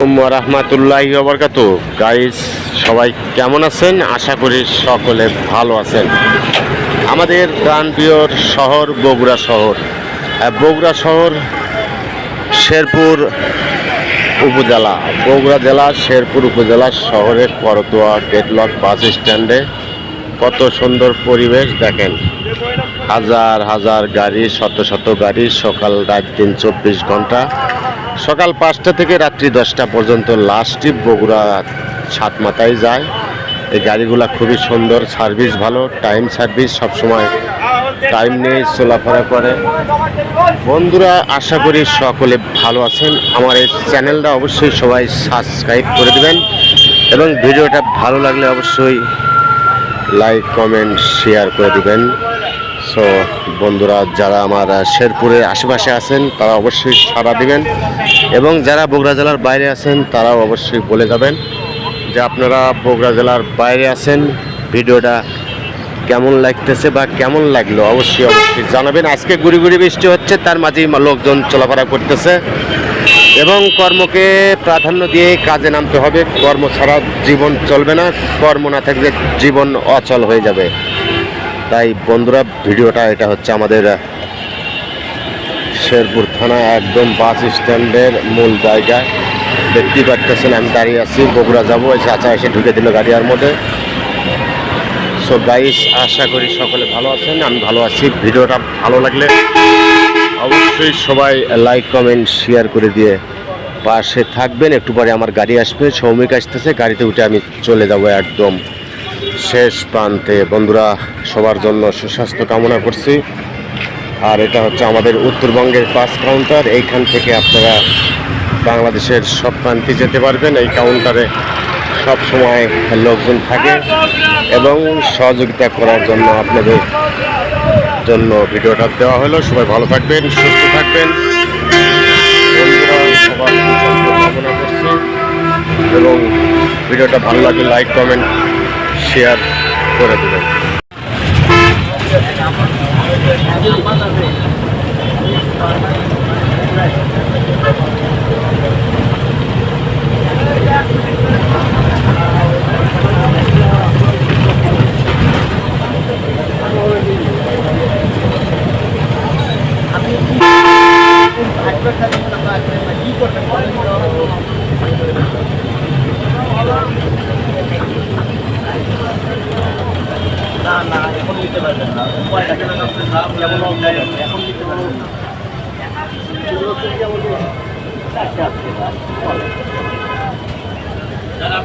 রাহমাতুল্লাহি ওয়া বারাকাতুহু। গাইস, সবাই কেমন আছেন? আশা করি সকলে ভালো আছেন। আমাদের প্রাণপ্রিয় শহর বগুড়া শহর। বগুড়া শহর শেরপুর উপজেলা, বগুড়া জেলা শেরপুর উপজেলা শহরের করতোয়া গেটলক বাস স্ট্যান্ডে কত সুন্দর পরিবেশ দেখেন। হাজার হাজার গাড়ি, শত শত গাড়ি, সকাল রাত দিন 24 ঘন্টা, সকাল 5টা থেকে রাত্রি 10টা পর্যন্ত লাস্ট ট্রিপ বগুড়া সাতমাথায় যায়। এই গাড়িগুলো খুবই সুন্দর, সার্ভিস ভালো, টাইম সার্ভিস, সবসময় টাইম নিয়ে চলাফেরা করে। বন্ধুরা, আশা করি সকলে ভালো আছেন। আমার এই চ্যানেলটা অবশ্যই সবাই সাবস্ক্রাইব করে দেবেন এবং ভিডিওটা ভালো লাগলে অবশ্যই লাইক কমেন্ট শেয়ার করে দিবেন। সো বন্ধুরা, যারা আমার শেরপুরের আশেপাশে আছেন তারা অবশ্যই সাড়া দিবেন এবং যারা বগুড়া জেলার বাইরে আছেন তারাও অবশ্যই বলে যাবেন যে আপনারা বগুড়া জেলার বাইরে আছেন, ভিডিওটা কেমন লাগতেছে বা কেমন লাগলো অবশ্যই জানাবেন। আজকে গুড়ি গুড়ি বৃষ্টি হচ্ছে, তার মাঝেই লোকজন চলাফেরা করতেছে এবং কর্মকে প্রাধান্য দিয়ে কাজে নামতে হবে। কর্ম ছাড়া জীবন চলবে না, কর্ম না থাকলে জীবন অচল হয়ে যাবে। তাই বন্ধুরা, ভিডিওটা এটা হচ্ছে আমাদের শেরপুর থানা একদম বাস স্ট্যান্ডের মূল জায়গায়। দেখতেই পাচ্ছেন আমি দাঁড়িয়ে আছি, বগুড়া যাবো। ওই চাচা এসে ঢুকে দিল গাড়ির মধ্যে। সো গাইস, আশা করি সকলে ভালো আছেন, আমি ভালো আছি। ভিডিওটা ভালো লাগলে অবশ্যই সবাই লাইক কমেন্ট শেয়ার করে দিয়ে পাশে থাকবেন। একটু পরে আমার গাড়ি আসবে, শ্রমিক আসতেছে, গাড়িতে উঠে আমি চলে যাব একদম শেষ প্রান্তে। বন্ধুরা, সবার জন্য সুস্বাস্থ্য কামনা করছি। আর এটা হচ্ছে আমাদের উত্তরবঙ্গের পাস কাউন্টার। এইখান থেকে আপনারা বাংলাদেশের সব প্রান্তে যেতে পারবেন। এই কাউন্টারে সব সময় লোকজন থাকে এবং সহযোগিতা করার জন্য আপনাদের জন্য ভিডিওটা দেওয়া হলো। সবাই ভালো থাকবেন, সুস্থ থাকবেন। বন্ধুরা, সবার সুস্বাস্থ্য কামনা করছি এবং ভিডিওটা ভালো লাগলে লাইক কমেন্ট শেয়ার করে দেবেন। না এখন নিতে পারবেন না, এখন নিতে পারবেন না। যারা